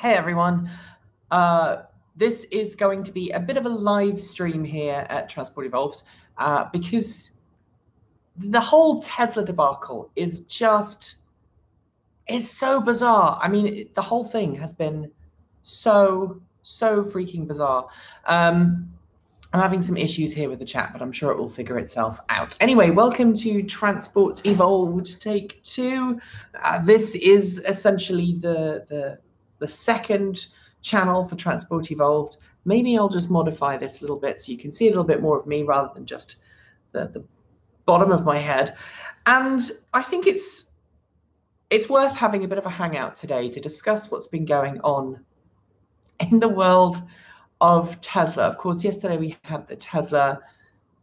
Hey everyone, this is going to be a bit of a live stream here at Transport Evolved because the whole Tesla debacle is so bizarre. I mean, the whole thing has been so freaking bizarre. I'm having some issues here with the chat, but I'm sure it will figure itself out. Anyway, welcome to Transport Evolved Take 2. This is essentially the second channel for Transport Evolved. Maybe I'll just modify this a little bit so you can see a little bit more of me rather than just the bottom of my head. And I think it's worth having a bit of a hangout today to discuss what's been going on in the world of Tesla. Of course, yesterday we had the Tesla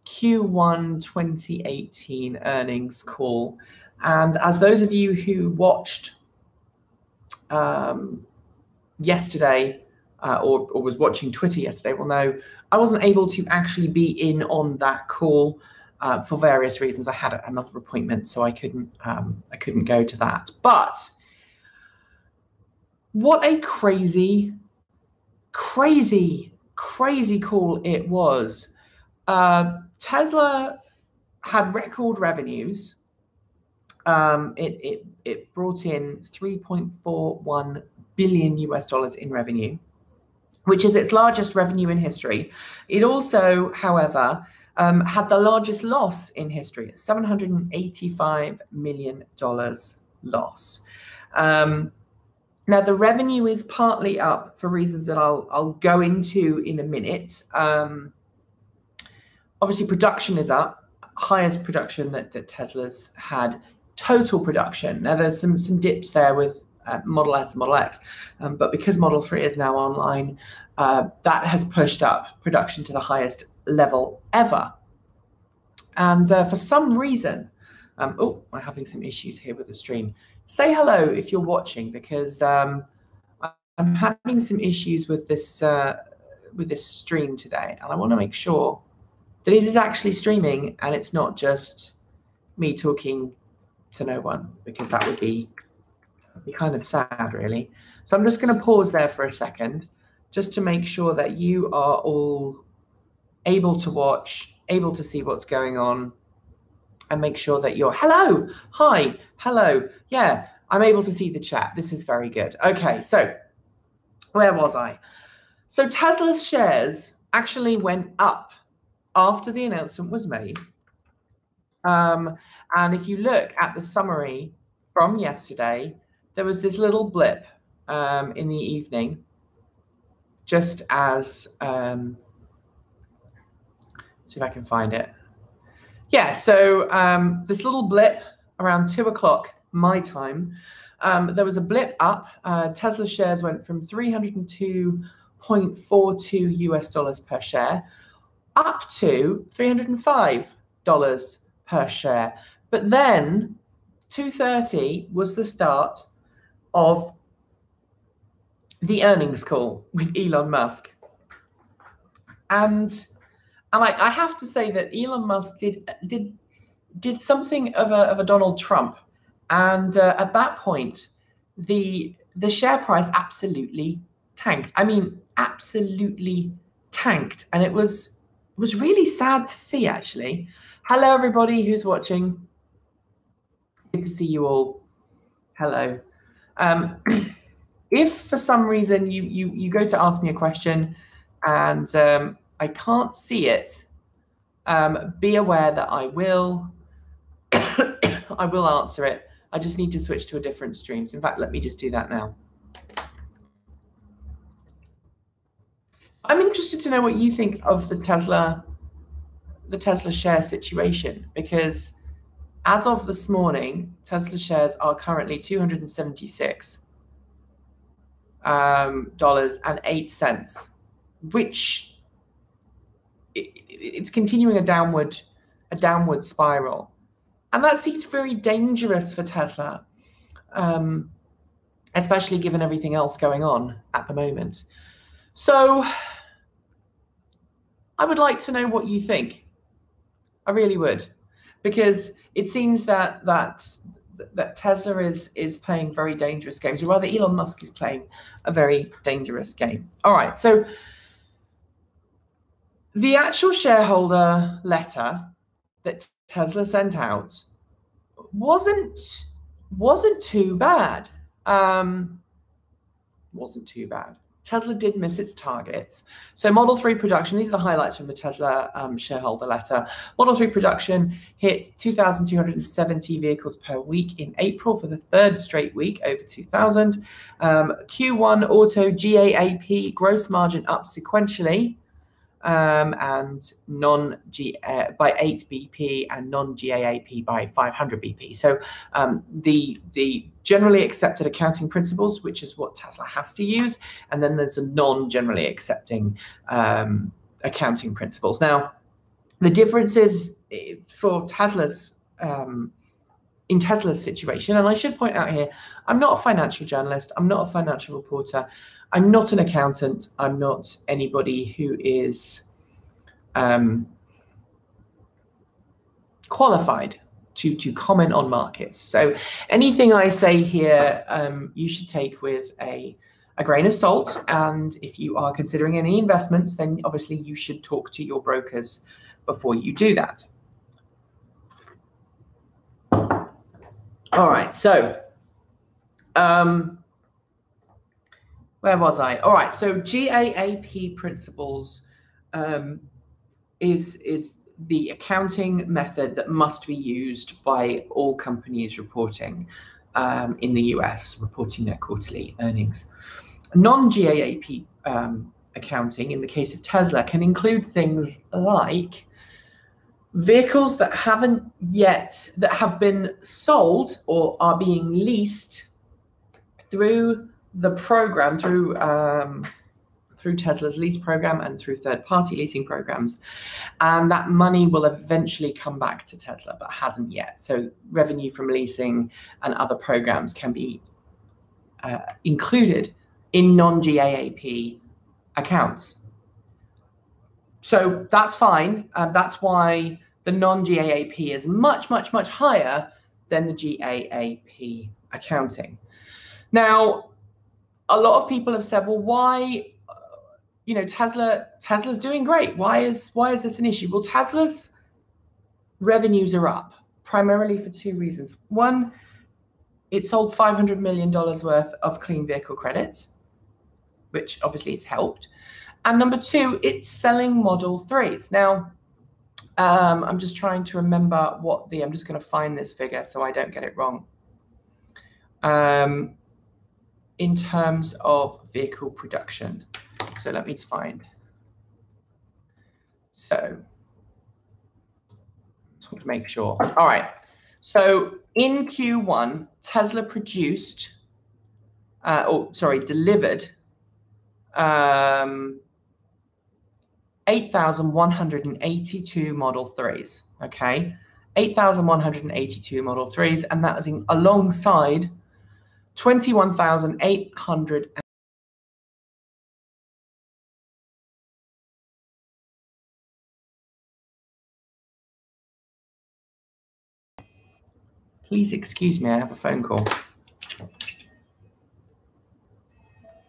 Q1 2018 earnings call. And as those of you who watched yesterday or was watching Twitter yesterday will know, I wasn't able to actually be in on that call for various reasons. I had another appointment, so I couldn't go to that. But what a crazy call it was. Tesla had record revenues. It brought in $3.41 billion in revenue, which is its largest revenue in history. It also, however, had the largest loss in history, $785 million loss. Now, the revenue is partly up for reasons that I'll go into in a minute. Obviously, production is up, highest production that Tesla's had. Total production. Now, there's some dips there with Model S and Model X, but because Model 3 is now online, that has pushed up production to the highest level ever. And for some reason, I'm having some issues here with the stream. Say hello if you're watching, because I'm having some issues with this stream today, and I want to make sure that it is actually streaming and it's not just me talking to no one, because that would be kind of sad, really. So I'm just going to pause there for a second just to make sure that you are all able to watch, able to see what's going on, and make sure that you're hello, hi, hello. Yeah, I'm able to see the chat. This is very good. Okay, so where was I? So Tesla's shares actually went up after the announcement was made. And if you look at the summary from yesterday, there was this little blip in the evening, just as, see if I can find it. Yeah, so this little blip around 2 o'clock my time, there was a blip up. Tesla shares went from $302.42 US per share up to $305 per share. But then 2:30 was the start of the earnings call with Elon Musk. And I have to say that Elon Musk did something of a Donald Trump. And at that point, the share price absolutely tanked. I mean, absolutely tanked. And it was really sad to see, actually. Hello, everybody who's watching. Good to see you all. Hello. If for some reason you go to ask me a question and I can't see it, be aware that I will I will answer it. I just need to switch to a different stream. So in fact, let me just do that now. I'm interested to know what you think of the Tesla share situation, because as of this morning, Tesla shares are currently $276.08, which it's continuing a downward spiral. And that seems very dangerous for Tesla, especially given everything else going on at the moment. So I would like to know what you think. I really would, because it seems that that Tesla is playing very dangerous games, or rather Elon Musk is playing a very dangerous game. All right, so the actual shareholder letter that Tesla sent out wasn't too bad. Wasn't too bad. Tesla did miss its targets. So Model 3 production, these are the highlights from the Tesla shareholder letter. Model 3 production hit 2,270 vehicles per week in April for the third straight week, over 2,000. Q1 auto GAAP gross margin up sequentially, and by 8 BP and non-GAAP by 500 BP. So the generally accepted accounting principles, which is what Tesla has to use, and then there's a non-generally accepting accounting principles. Now, the difference is for Tesla's in Tesla's situation, and I should point out here, I'm not a financial journalist, I'm not a financial reporter, I'm not an accountant, I'm not anybody who is qualified to comment on markets. So anything I say here, you should take with a grain of salt. And if you are considering any investments, then obviously you should talk to your brokers before you do that. All right, so where was I? All right, so GAAP principles is the accounting method that must be used by all companies reporting in the US, reporting their quarterly earnings. Non-GAAP accounting, in the case of Tesla, can include things like vehicles that have been sold or are being leased through the program, through Tesla's lease program and through third-party leasing programs, and that money will eventually come back to Tesla, but hasn't yet. So revenue from leasing and other programs can be included in non-GAAP accounts. So that's fine. That's why the non-GAAP is much, much, much higher than the GAAP accounting. Now, a lot of people have said, well, why, Tesla's doing great. Why is this an issue? Well, Tesla's revenues are up primarily for two reasons. One, it sold $500 million worth of clean vehicle credits, which obviously has helped. And number two, it's selling Model 3s. Now, I'm just trying to remember I'm just going to find this figure so I don't get it wrong. In terms of vehicle production. So let me find. So just want to make sure. All right. So in Q1, Tesla delivered 8,182 Model 3s. Okay, 8,182 Model 3s, and that was alongside 21,800. Please excuse me, I have a phone call.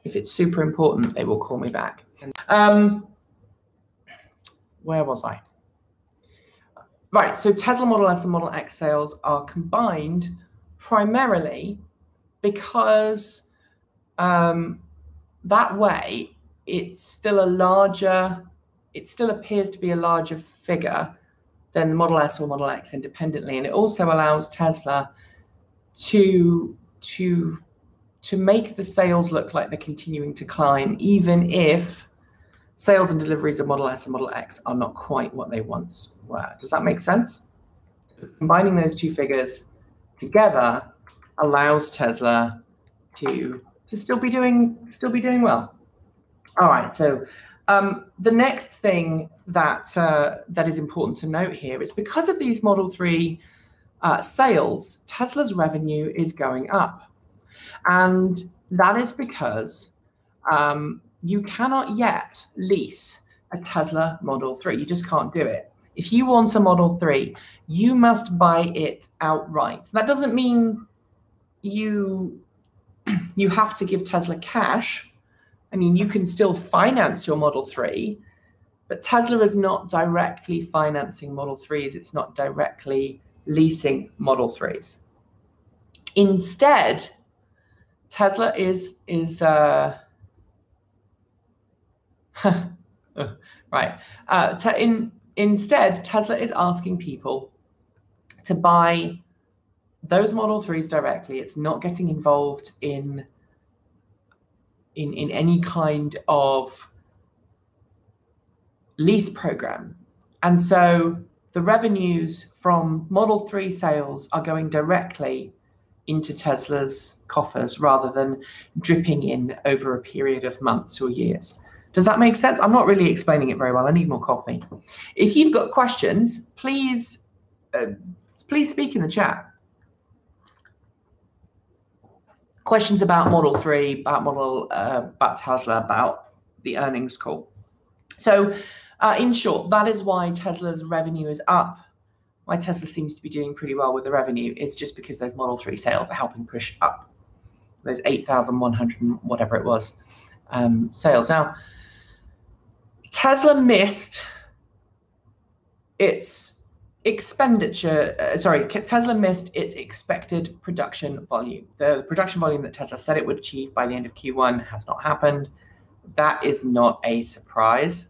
If it's super important, they will call me back. Where was I? Right, so Tesla Model S and Model X sales are combined primarily because that way it still appears to be a larger figure than Model S or Model X independently, and it also allows Tesla to make the sales look like they're continuing to climb, even if sales and deliveries of Model S and Model X are not quite what they once were. Does that make sense? Combining those two figures together allows Tesla to still be doing well. All right, so the next thing that is important to note here is because of these Model 3 sales, Tesla's revenue is going up. And that is because you cannot yet lease a Tesla Model 3. You just can't do it. If you want a Model 3, you must buy it outright. That doesn't mean you have to give Tesla cash. I mean, you can still finance your Model 3, but Tesla is not directly financing Model 3s. It's not directly leasing Model 3s. Instead, Tesla is right. Instead, Tesla is asking people to buy those Model 3s directly. It's not getting involved in any kind of lease program. And so the revenues from Model 3 sales are going directly into Tesla's coffers rather than dripping in over a period of months or years. Does that make sense? I'm not really explaining it very well. I need more coffee. If you've got questions, please speak in the chat. Questions about Model 3, about Tesla, about the earnings call. So in short, that is why Tesla's revenue is up. Why Tesla seems to be doing pretty well with the revenue is just because those Model 3 sales are helping push up those 8,100 and whatever it was sales. Now, Tesla missed its expenditure. Tesla missed its expected production volume. The production volume that Tesla said it would achieve by the end of Q1 has not happened. That is not a surprise.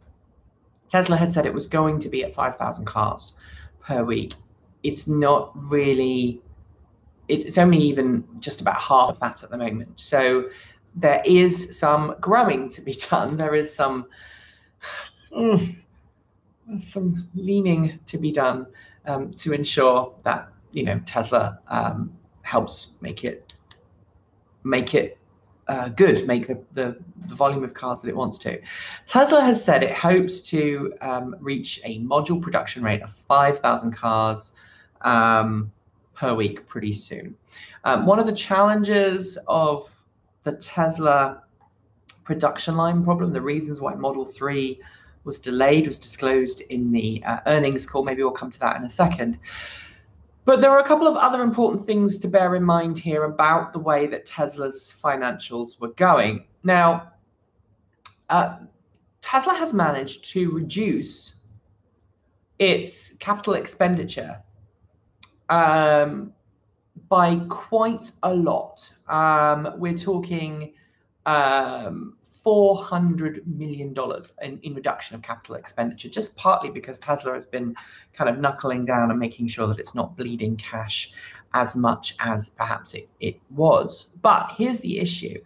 Tesla had said it was going to be at 5,000 cars per week. It's not really, it's only even just about half of that at the moment. So there is some growing to be done. There is some leaning to be done to ensure that, you know, Tesla helps make it good, make the volume of cars that it wants to. Tesla has said it hopes to reach a module production rate of 5,000 cars per week pretty soon. One of the challenges of the Tesla production line problem, the reasons why Model 3 was delayed, was disclosed in the earnings call. Maybe we'll come to that in a second. But there are a couple of other important things to bear in mind here about the way that Tesla's financials were going. Now, Tesla has managed to reduce its capital expenditure by quite a lot. We're talking $400 million in reduction of capital expenditure, just partly because Tesla has been kind of knuckling down and making sure that it's not bleeding cash as much as perhaps it was. But here's the issue.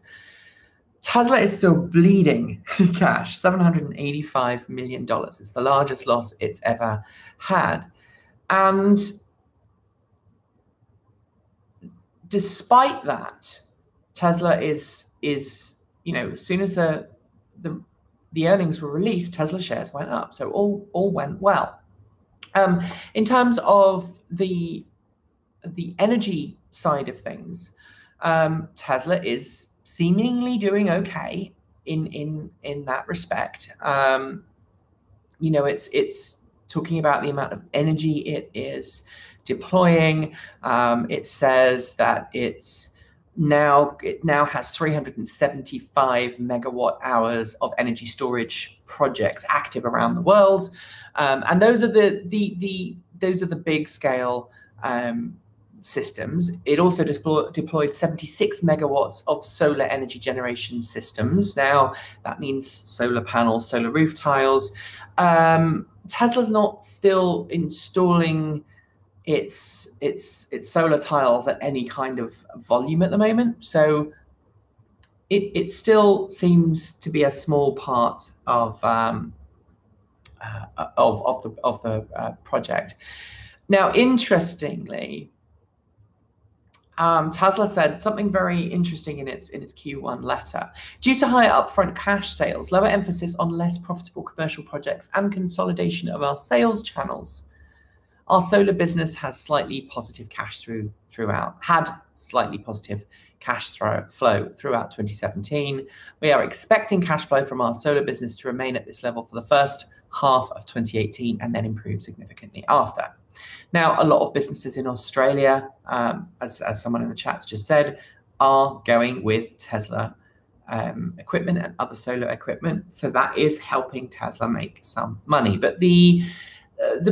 Tesla is still bleeding cash, $785 million. It's the largest loss it's ever had. And despite that, Tesla is you know, as soon as the earnings were released, Tesla shares went up. So all went well. In terms of the energy side of things, Tesla is seemingly doing okay in that respect. You know, it's talking about the amount of energy it is deploying. It says that it now has 375 megawatt hours of energy storage projects active around the world, and those are the big scale systems. It also deployed 76 megawatts of solar energy generation systems. Now that means solar panels, solar roof tiles. Tesla's not still installing its solar tiles at any kind of volume at the moment, so it still seems to be a small part of the project. Now, interestingly, Tesla said something very interesting in its Q1 letter. Due to higher upfront cash sales, lower emphasis on less profitable commercial projects, and consolidation of our sales channels, our solar business has slightly positive cash flow throughout 2017. We are expecting cash flow from our solar business to remain at this level for the first half of 2018 and then improved significantly after. Now, a lot of businesses in Australia, as someone in the chat's just said, are going with Tesla equipment and other solar equipment. So that is helping Tesla make some money. But the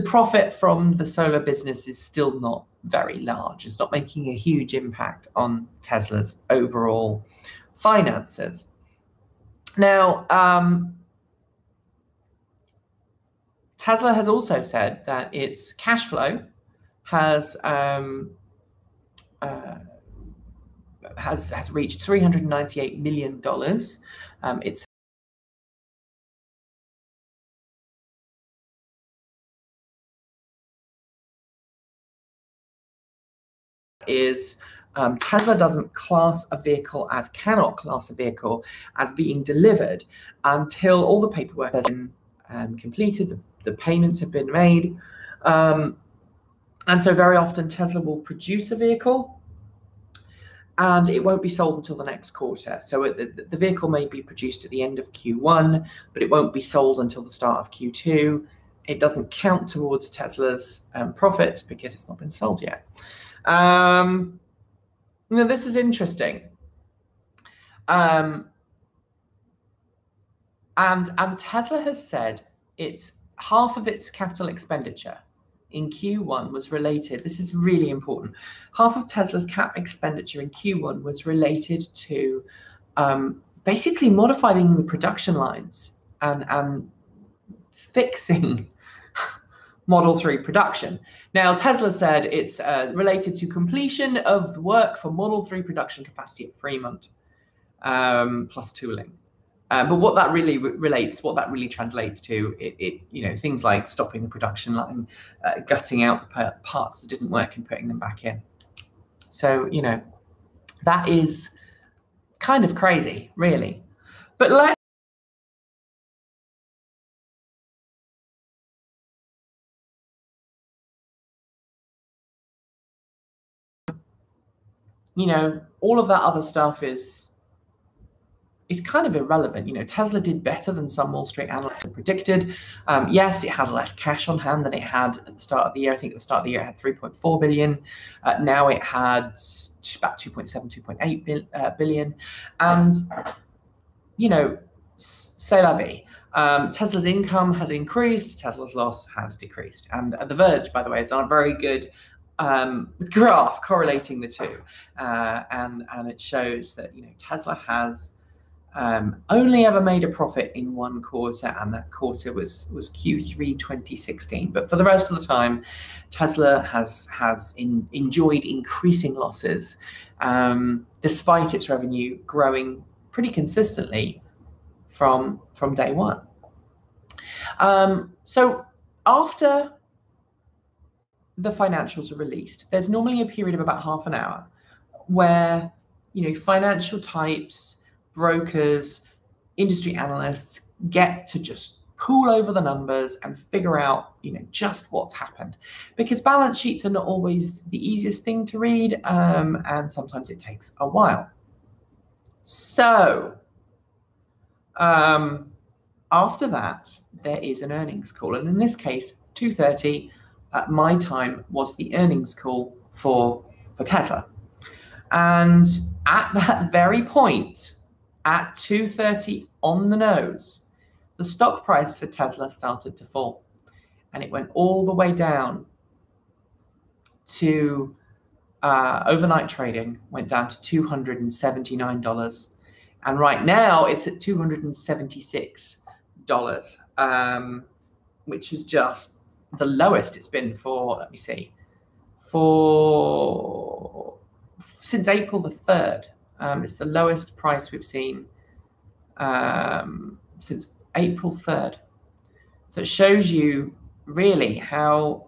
profit from the solar business is still not very large. It's not making a huge impact on Tesla's overall finances. Now, Tesla has also said that its cash flow has reached $398 million. It's Tesla doesn't class a vehicle cannot class a vehicle as being delivered until all the paperwork has been completed, the payments have been made. And so very often Tesla will produce a vehicle and it won't be sold until the next quarter. So the vehicle may be produced at the end of Q1, but it won't be sold until the start of Q2. It doesn't count towards Tesla's profits because it's not been sold yet. Now this is interesting. And Tesla has said it's half of its capital expenditure in Q1 was related. This is really important. Half of Tesla's cap expenditure in Q1 was related to basically modifying the production lines and fixing Model 3 production. Now, Tesla said it's related to completion of the work for Model 3 production capacity at Fremont, plus tooling. But what that really translates to, things like stopping the production line, gutting out the parts that didn't work and putting them back in. So, that is kind of crazy, really. But let's all of that other stuff is kind of irrelevant. Tesla did better than some Wall Street analysts had predicted. Yes, it has less cash on hand than it had at the start of the year. I think at the start of the year it had 3.4 billion. Now it had about 2.7, 2.8 billion. And, c'est la vie. Tesla's income has increased, Tesla's loss has decreased. And The Verge, by the way, is on a very good graph correlating the two. And it shows that, Tesla has only ever made a profit in one quarter, and that quarter was Q3 2016. But for the rest of the time, Tesla has enjoyed increasing losses, despite its revenue growing pretty consistently from day one. So after the financials are released, there's normally a period of about half an hour where financial types, brokers, industry analysts get to just pool over the numbers and figure out, just what's happened. Because balance sheets are not always the easiest thing to read, and sometimes it takes a while. So, after that, there is an earnings call. And in this case, 2:30 at my time was the earnings call for Tesla. And at that very point, at 2:30 on the nose, the stock price for Tesla started to fall. And it went all the way down to overnight trading, went down to $279. And right now it's at $276, which is just the lowest it's been for, let me see, since April the 3rd. It's the lowest price we've seen since April 3rd. So it shows you really how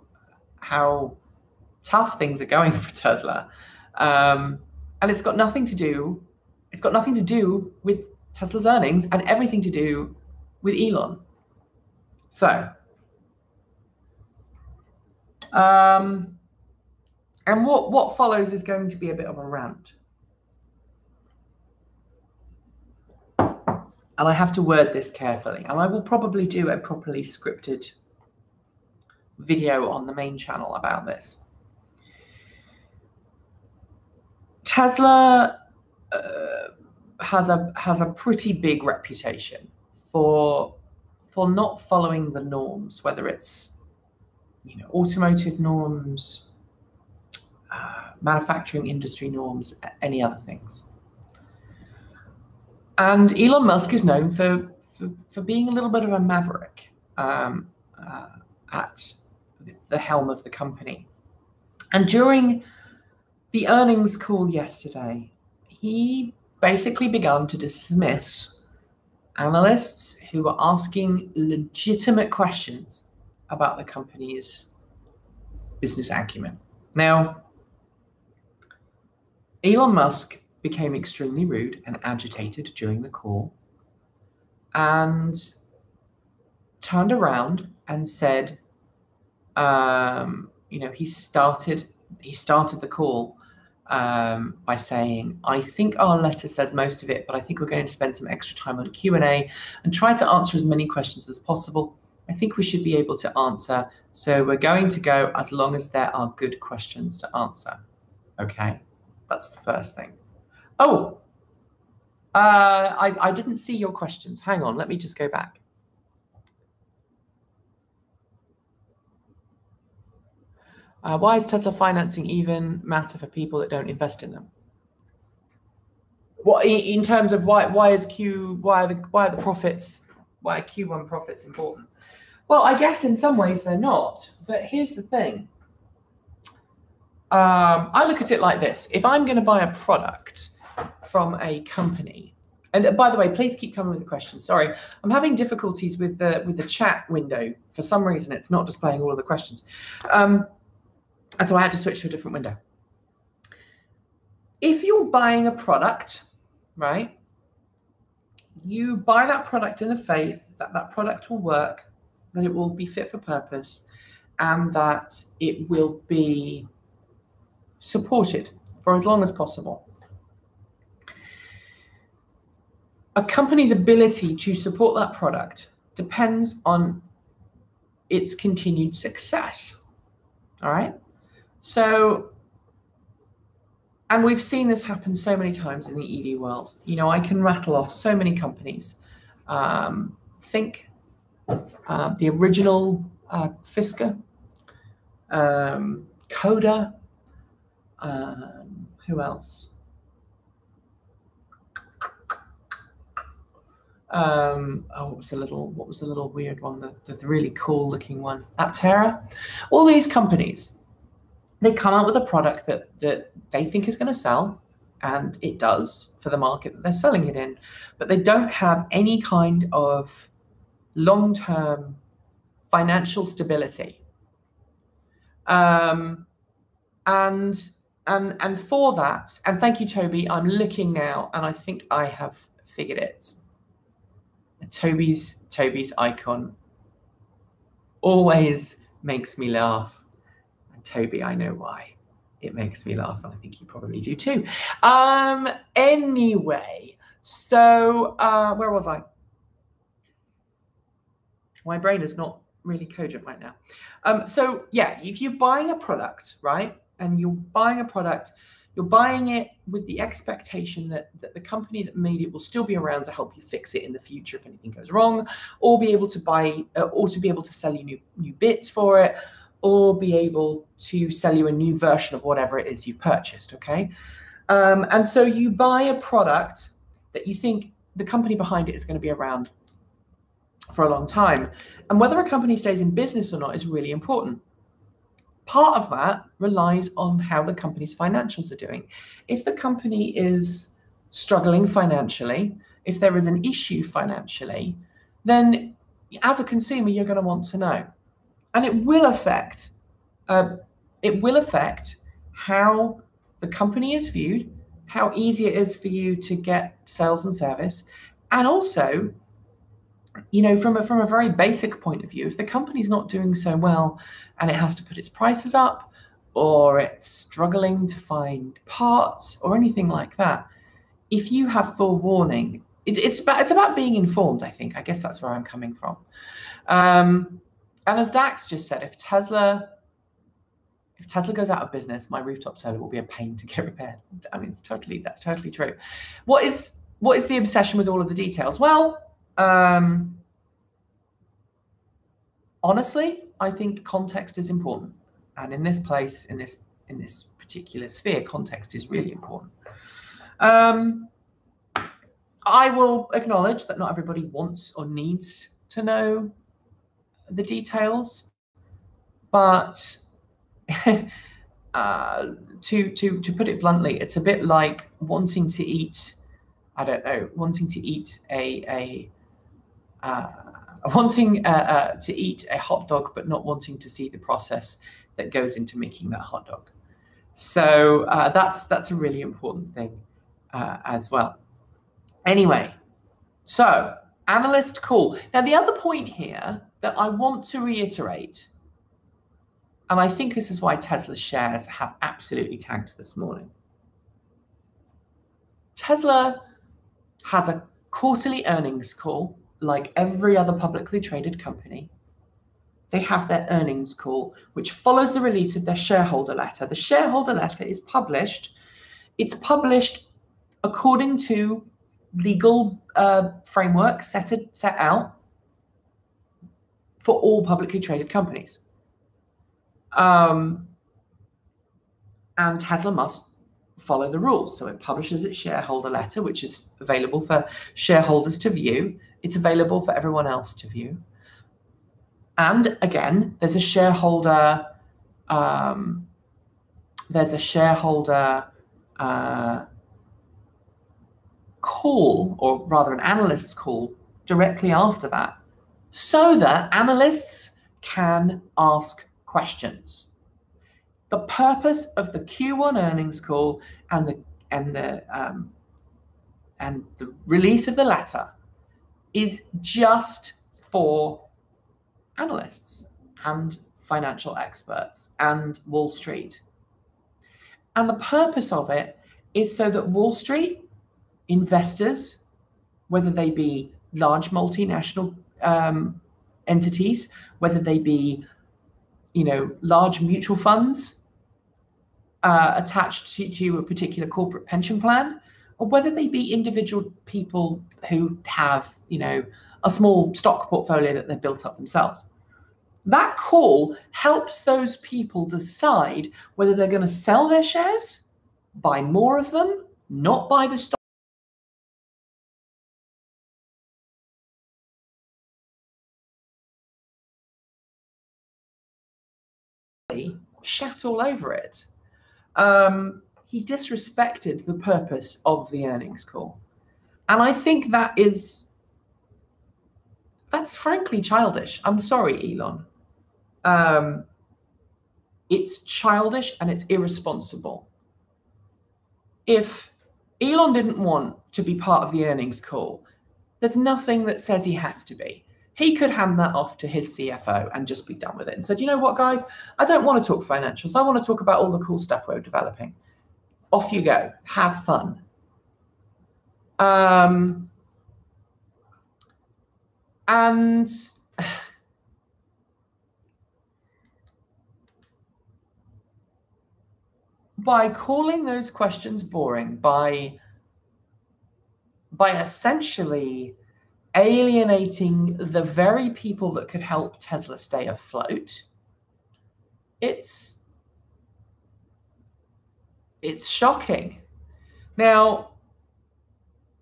tough things are going for Tesla, and it's got nothing to do with Tesla's earnings and everything to do with Elon. So, and what follows is going to be a bit of a rant. and I have to word this carefully, and I will probably do a properly scripted video on the main channel about this. Tesla has a pretty big reputation for not following the norms, whether it's automotive norms, manufacturing industry norms, any other things. And Elon Musk is known for being a little bit of a maverick at the helm of the company. And during the earnings call yesterday, he basically began to dismiss analysts who were asking legitimate questions about the company's business acumen. Now, Elon Musk became extremely rude and agitated during the call and turned around and said, he started the call by saying, I think our letter says most of it, but I think we're going to spend some extra time on Q&A and try to answer as many questions as possible. I think we should be able to answer. So we're going to go as long as there are good questions to answer. Okay, that's the first thing. Oh, I didn't see your questions. Hang on, let me just go back. Why is Tesla financing even matter for people that don't invest in them? What in terms of why are the profits? Why are Q1 profits important? Well, I guess in some ways they're not. But here's the thing. I look at it like this: if I'm going to buy a product from a company, and by the way, please keep coming with the questions. Sorry, I'm having difficulties with the chat window for some reason. It's not displaying all of the questions. And so I had to switch to a different window. If you're buying a product, right, you buy that product in the faith that that product will work, that it will be fit for purpose, and that it will be supported for as long as possible. A company's ability to support that product depends on its continued success, all right? So, and we've seen this happen so many times in the EV world. I can rattle off so many companies. Think the original Fisker, Coda, who else? What was the little weird one? The really cool looking one, Aptera. All these companies, they come out with a product that they think is going to sell, and it does for the market that they're selling it in, but they don't have any kind of long-term financial stability. And for that, and thank you, Toby, I'm looking now, and I think I have figured it. Toby's icon always makes me laugh. And Toby, I know why. It makes me laugh, and I think you probably do too. Anyway, so where was I? My brain is not really cogent right now. So yeah, if you're buying a product, right, and you're buying a product, you're buying it with the expectation that the company that made it will still be around to help you fix it in the future if anything goes wrong, or be able to buy, or to be able to sell you new bits for it, or be able to sell you a new version of whatever it is you've purchased, okay? And so you buy a product that you think the company behind it is going to be around for a long time. And whether a company stays in business or not is really important. Part of that relies on how the company's financials are doing. If the company is struggling financially, if there is an issue financially, then as a consumer, you're going to want to know. And it will affect how the company is viewed, how easy it is for you to get sales and service, and also, from a very basic point of view, if the company's not doing so well and it has to put its prices up, or it's struggling to find parts or anything like that, if you have full warning it's about being informed, I think. I guess that's where I'm coming from. And as Dax just said, if Tesla goes out of business, my rooftop solar will be a pain to get repaired. I mean, that's totally true. What is the obsession with all of the details? Well, honestly, I think context is important, and in this place, in this particular sphere, context is really important. I will acknowledge that not everybody wants or needs to know the details, but to put it bluntly, it's a bit like wanting to eat, I don't know, wanting to eat a hot dog, but not wanting to see the process that goes into making that hot dog. So that's a really important thing as well. Anyway, so analyst call. Now, the other point here that I want to reiterate, and I think this is why Tesla's shares have absolutely tanked this morning. Tesla has a quarterly earnings call like every other publicly traded company. They have their earnings call, which follows the release of their shareholder letter. The shareholder letter is published. It's published according to legal framework set out for all publicly traded companies. And Tesla must follow the rules. So it publishes its shareholder letter, which is available for shareholders to view. It's available for everyone else to view. And again, there's a shareholder call, or rather an analyst's call directly after that, so that analysts can ask questions. The purpose of the Q1 earnings call and the release of the letter is just for analysts and financial experts and Wall Street. And the purpose of it is so that Wall Street investors, whether they be large multinational entities, whether they be, large mutual funds attached to a particular corporate pension plan, or whether they be individual people who have, a small stock portfolio that they've built up themselves. That call helps those people decide whether they're going to sell their shares, buy more of them, not buy the stock, shat all over it. He disrespected the purpose of the earnings call. And I think that's frankly childish. I'm sorry, Elon. It's childish and it's irresponsible. If Elon didn't want to be part of the earnings call, there's nothing that says he has to be. He could hand that off to his CFO and just be done with it and said, you know what, guys, I don't want to talk financials. I want to talk about all the cool stuff we're developing. Off you go. Have fun. And by calling those questions boring, by essentially alienating the very people that could help Tesla stay afloat, it's shocking. Now,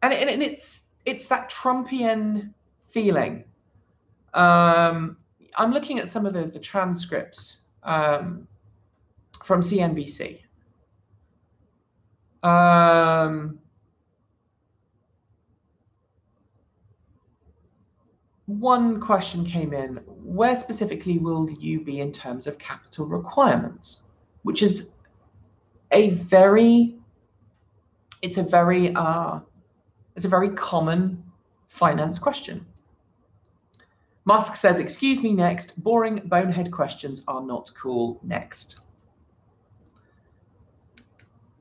and it's that Trumpian feeling. I'm looking at some of the transcripts from CNBC. One question came in: where specifically will you be in terms of capital requirements? Which is a very common finance question. Musk says, excuse me, next. Boring bonehead questions are not cool. Next.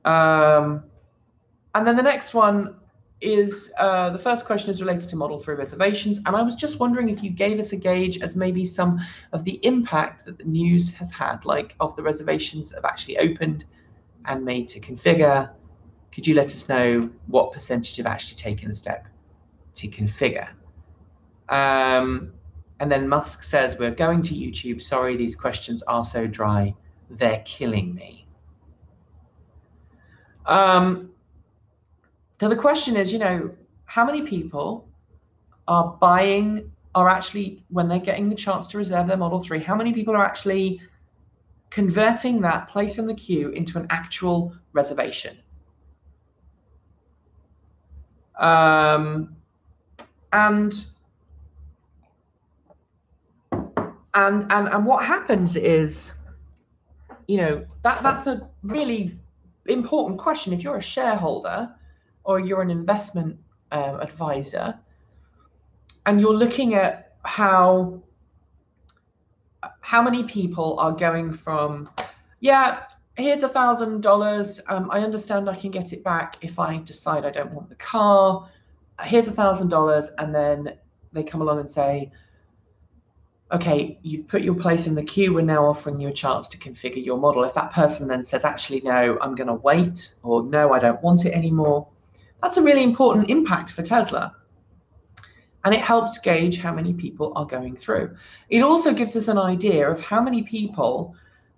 And then the next one, is the first question is related to Model 3 reservations, and I was just wondering if you gave us a gauge as maybe some of the impact that the news has had, like of the reservations that have actually opened and made to configure. Could you let us know what percentage have actually taken the step to configure? And then Musk says, we're going to YouTube. Sorry, these questions are so dry. They're killing me. So the question is, how many people are actually, when they're getting the chance to reserve their Model 3, how many people are actually converting that place in the queue into an actual reservation? And what happens is, that's a really important question. If you're a shareholder or you're an investment advisor, and you're looking at how many people are going from, here's $1,000. I understand I can get it back if I decide I don't want the car. Here's $1,000, and then they come along and say, okay, you've put your place in the queue. We're now offering you a chance to configure your model. If that person then says, actually, no, I'm going to wait, or no, I don't want it anymore, that's a really important impact for Tesla. And it helps gauge how many people are going through. It also gives us an idea of how many people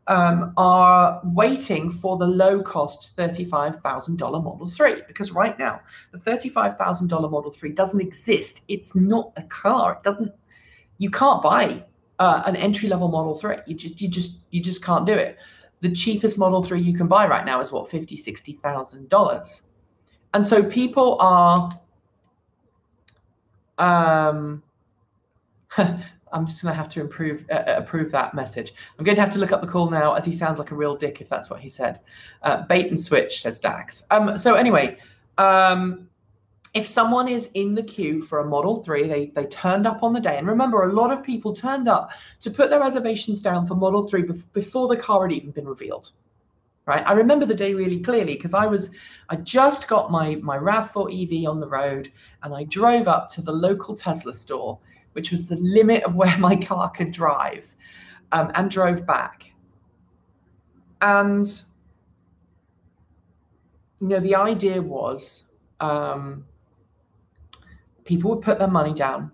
are waiting for the low-cost $35,000 Model 3. Because right now, the $35,000 Model 3 doesn't exist. It's not a car. You can't buy an entry-level Model 3. You just can't do it. The cheapest Model 3 you can buy right now is what, $50,000, $60,000. And so people are I'm just going to have to approve that message. I'm going to have to look up the call now, as he sounds like a real dick if that's what he said. Bait and switch, says Dax. So anyway, if someone is in the queue for a Model 3, they turned up on the day. And remember, a lot of people turned up to put their reservations down for Model 3 before the car had even been revealed. Right? I remember the day really clearly because I just got my RAV4 EV on the road, and I drove up to the local Tesla store, which was the limit of where my car could drive, and drove back. And, the idea was people would put their money down,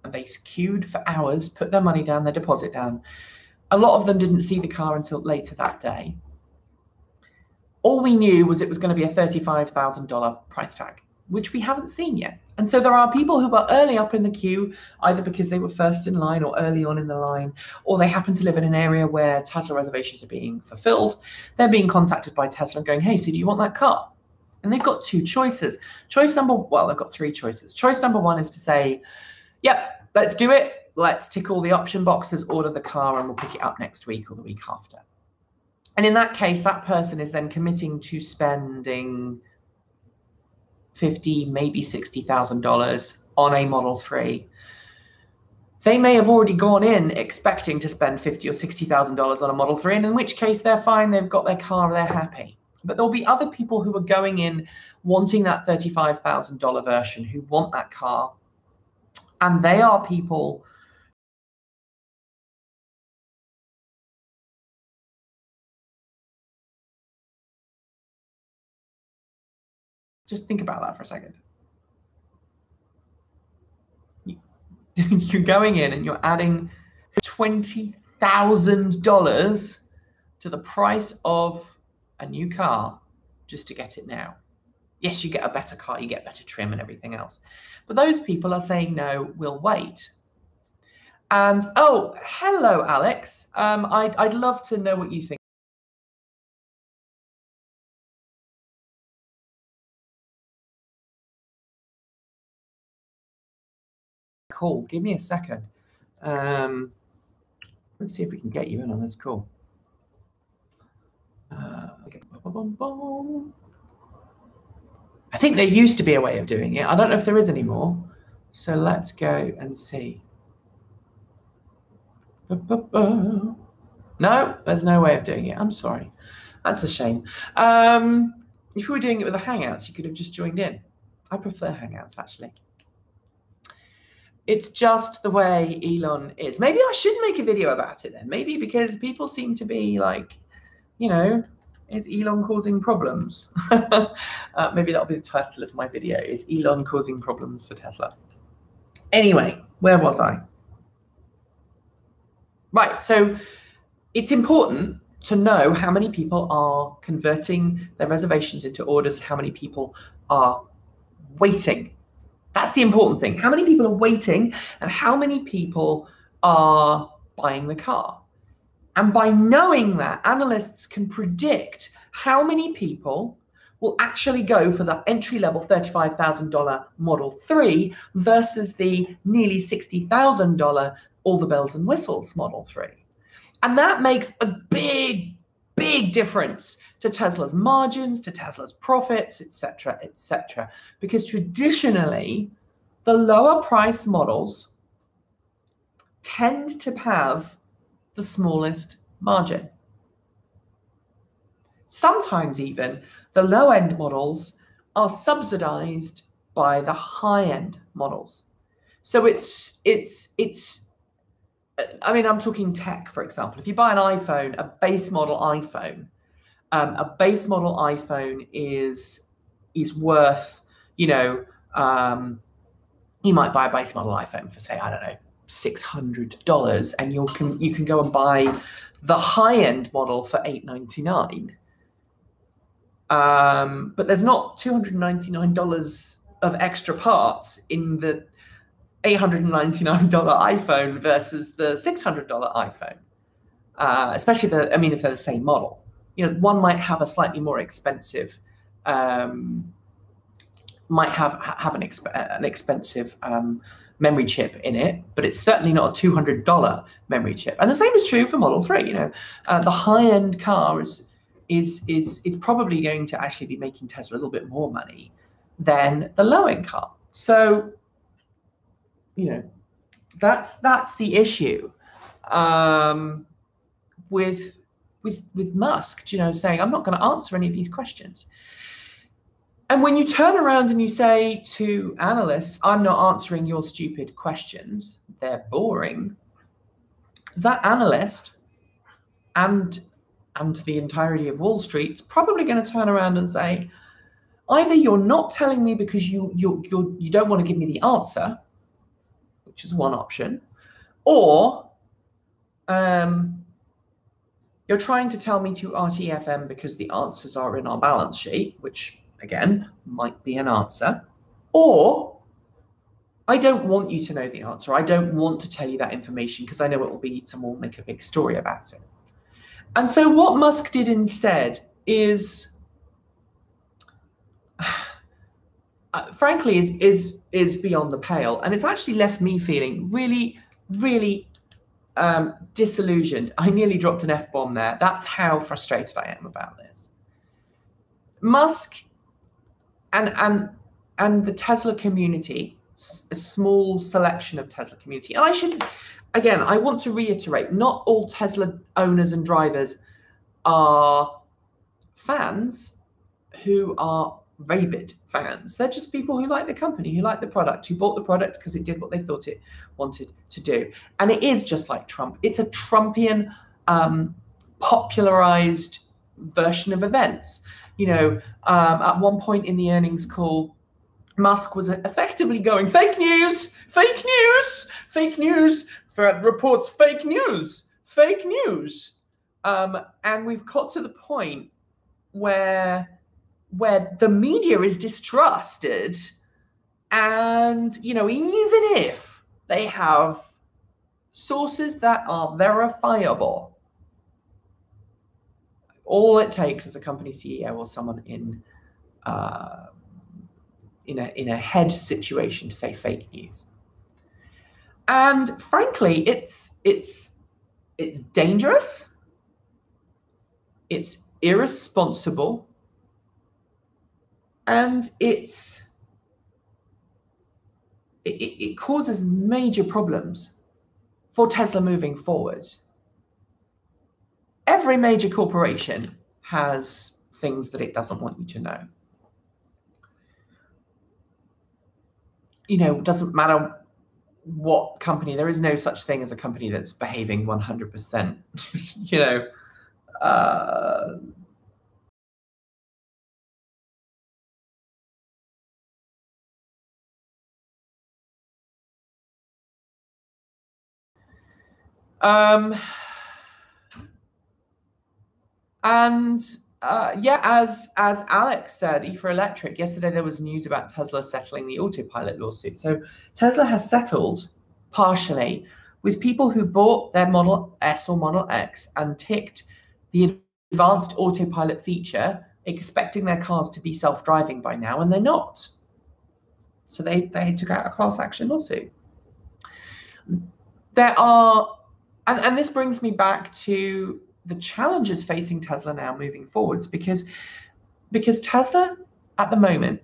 and they queued for hours, put their money down, their deposit down. A lot of them didn't see the car until later that day. All we knew was it was going to be a $35,000 price tag, which we haven't seen yet. And so there are people who are early up in the queue, either because they were first in line or early on in the line, or they happen to live in an area where Tesla reservations are being fulfilled. They're being contacted by Tesla and going, hey, so do you want that car? And they've got two choices. They've got three choices. Choice number one is to say, yep, let's do it. Let's tick all the option boxes, order the car, and we'll pick it up next week or the week after. And in that case, that person is then committing to spending $50,000, maybe $60,000 on a Model 3. They may have already gone in expecting to spend $50,000 or $60,000 on a Model 3, and in which case they're fine, they've got their car, they're happy. But there'll be other people who are going in wanting that $35,000 version, who want that car, and they are people just think about that for a second. You're going in and you're adding $20,000 to the price of a new car just to get it now. Yes, you get a better car, you get better trim and everything else. But those people are saying, no, we'll wait. And, oh, hello, Alex. I'd love to know what you think. Cool. Give me a second. Let's see if we can get you in on this call. Okay. I think there used to be a way of doing it. I don't know if there is anymore. So let's go and see. No, there's no way of doing it. I'm sorry. That's a shame. If we were doing it with the Hangouts, you could have just joined in. I prefer Hangouts, actually. It's just the way Elon is. Maybe I should make a video about it then. Maybe because people seem to be like, you know, is Elon causing problems? Maybe that'll be the title of my video, is Elon causing problems for Tesla. Anyway, where was I? Right, so it's important to know how many people are converting their reservations into orders, how many people are waiting. That's the important thing. How many people are waiting and how many people are buying the car? And by knowing that, analysts can predict how many people will actually go for the entry-level $35,000 Model 3 versus the nearly $60,000 all the bells and whistles Model 3. And that makes a big, big difference to Tesla's margins, to Tesla's profits, etc., etc. Because traditionally, the lower price models tend to have the smallest margin. Sometimes even the low-end models are subsidized by the high-end models. So I mean, I'm talking tech, for example. If you buy an iPhone, a base model iPhone, is worth, you know, you might buy a base model iPhone for, say, I don't know, $600, and you can go and buy the high-end model for $899. But there's not $299 of extra parts in the $899 iPhone versus the $600 iPhone, especially if they're the same model. You know, one might have a slightly more expensive, might have an expensive memory chip in it, but it's certainly not a $200 memory chip. And the same is true for Model 3. You know, the high-end car is probably going to actually be making Tesla a little bit more money than the low-end car. So, you know, that's the issue with Musk, you know, saying, I'm not going to answer any of these questions. And when you turn around and you say to analysts, I'm not answering your stupid questions, they're boring, that analyst and the entirety of Wall Street is probably going to turn around and say, either you're not telling me because you don't want to give me the answer, which is one option, or you're trying to tell me to RTFM because the answers are in our balance sheet, which again might be an answer, or I don't want you to know the answer. I don't want to tell you that information because I know it will be, someone will make a big story about it. And so what Musk did instead is, frankly, is beyond the pale. And it's actually left me feeling really, really disillusioned. I nearly dropped an F-bomb there. That's how frustrated I am about this. Musk and the Tesla community, a small selection of Tesla community. And I want to reiterate, not all Tesla owners and drivers are fans who are rabid fans. They're just people who like the company, who like the product, who bought the product because it did what they thought it wanted to do. And it is just like Trump. It's a Trumpian popularized version of events. You know, at one point in the earnings call, Musk was effectively going, fake news, fake news, fake news, reports fake news, fake news. And we've got to the point where the media is distrusted, and, you know, even if they have sources that are verifiable, all it takes is a company CEO or someone in a head situation to say fake news. And frankly, it's dangerous, it's irresponsible, and it causes major problems for Tesla moving forwards. Every major corporation has things that it doesn't want you to know. doesn't matter what company. There is no such thing as a company that's behaving 100%. As Alex said, E for Electric, yesterday there was news about Tesla settling the Autopilot lawsuit. So Tesla has settled partially with people who bought their Model S or Model X and ticked the advanced autopilot feature, expecting their cars to be self-driving by now, and they're not. So they took out a class action lawsuit. There are, and this brings me back to the challenges facing Tesla now moving forwards, because Tesla at the moment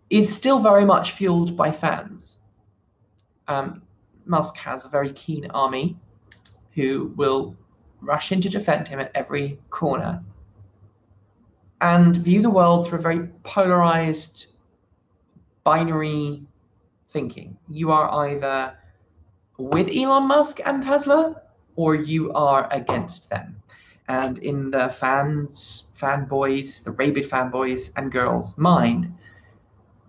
is still very much fueled by fans. Musk has a very keen army who will rush in to defend him at every corner and view the world through a very polarized, binary thinking. You are either with Elon Musk and Tesla, or you are against them. And in the fanboys, the rabid fanboys and girls' mind,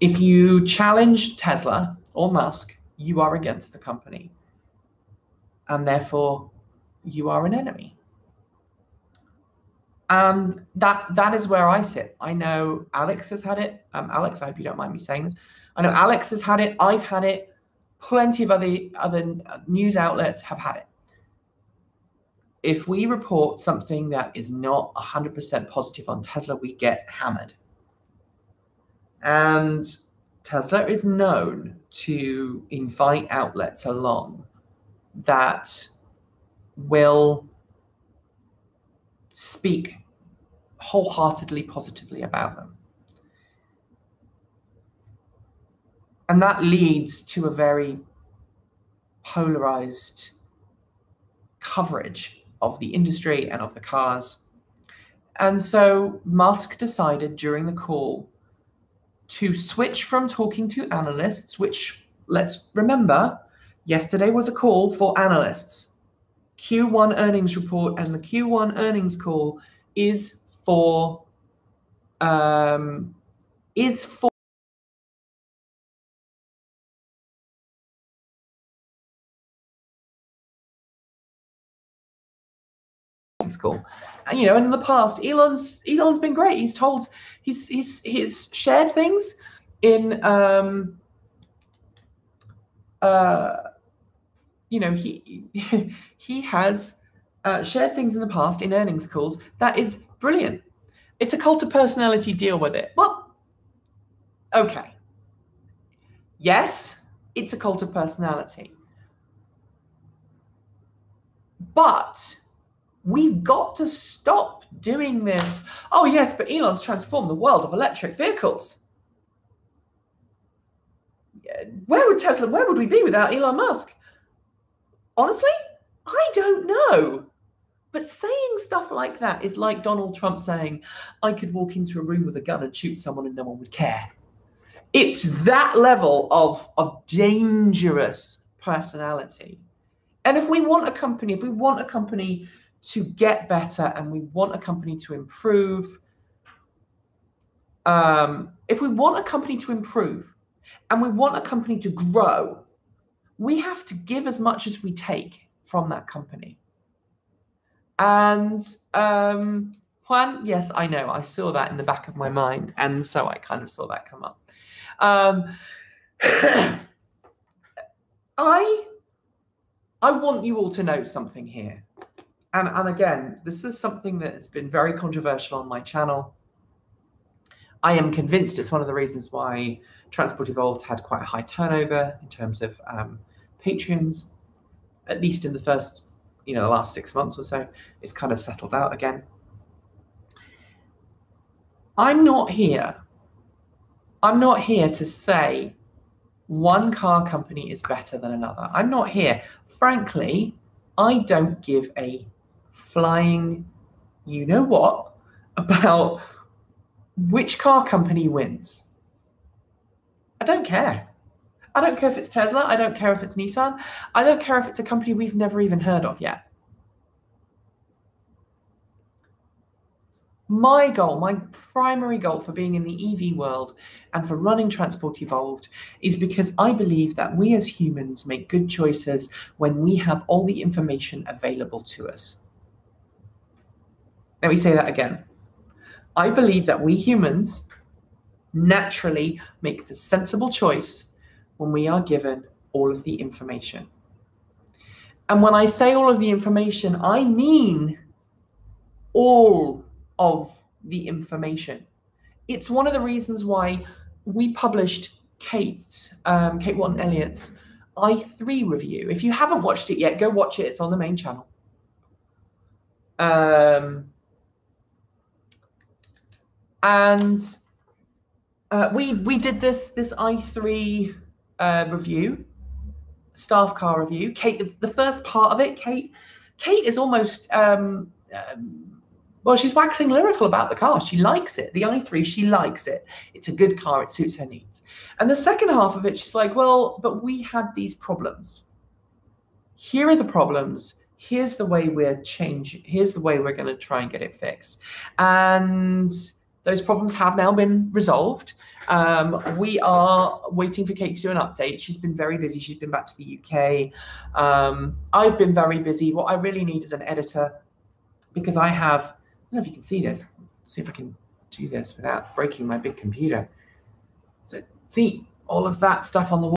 if you challenge Tesla or Musk, you are against the company. And therefore, you are an enemy. And that is where I sit. I know Alex has had it. Alex, I hope you don't mind me saying this. I know Alex has had it. I've had it. Plenty of other news outlets have had it. If we report something that is not 100% positive on Tesla, we get hammered. And Tesla is known to invite outlets along that will speak wholeheartedly positively about them. And that leads to a very polarized coverage of the industry and of the cars. And so Musk decided during the call to switch from talking to analysts, which, let's remember, yesterday was a call for analysts. Q1 earnings report and the Q1 earnings call is for call. And in the past, Elon's been great. He's told he's shared things in he has shared things in the past in earnings calls. That is brilliant. It's a cult of personality. Deal with it. Well, okay. Yes, it's a cult of personality. But we've got to stop doing this. Oh, yes, but Elon's transformed the world of electric vehicles. Where would we be without Elon Musk? Honestly, I don't know. But saying stuff like that is like Donald Trump saying, I could walk into a room with a gun and shoot someone and no one would care. It's that level of dangerous personality. And if we want a company to get better and we want a company to improve, if we want a company to improve and we want a company to grow, we have to give as much as we take from that company. And Juan, yes, I know, I saw that in the back of my mind, and so I kind of saw that come up. I want you all to know something here. And again, this is something that has been very controversial on my channel. I am convinced it's one of the reasons why Transport Evolved had quite a high turnover in terms of Patreons, at least in the first, the last 6 months or so. It's kind of settled out again. I'm not here to say one car company is better than another. I'm not here. Frankly, I don't give a flying you-know-what about which car company wins. I don't care. I don't care if it's Tesla. I don't care if it's Nissan. I don't care if it's a company we've never even heard of yet. My goal, my primary goal for being in the EV world and for running Transport Evolved is because I believe that we as humans make good choices when we have all the information available to us. Let me say that again. I believe that we humans naturally make the sensible choice when we are given all of the information. And when I say all of the information, I mean all of the information. It's one of the reasons why we published Kate Wotton-Elliott's i3 review. If you haven't watched it yet, go watch it. It's on the main channel. We did this i3 review, staff car review. Kate, the first part of it, Kate is almost well, she's waxing lyrical about the car. She likes it. The i3, she likes it. It's a good car. It suits her needs. And the second half of it, she's like, well, but we had these problems. Here are the problems. Here's the way here's the way we're going to try and get it fixed. And those problems have now been resolved. We are waiting for Kate to do an update. She's been very busy. She's been back to the UK. I've been very busy. What I really need is an editor, because I don't know if you can see this. Let's see if I can do this without breaking my big computer. So see all of that stuff on the wall.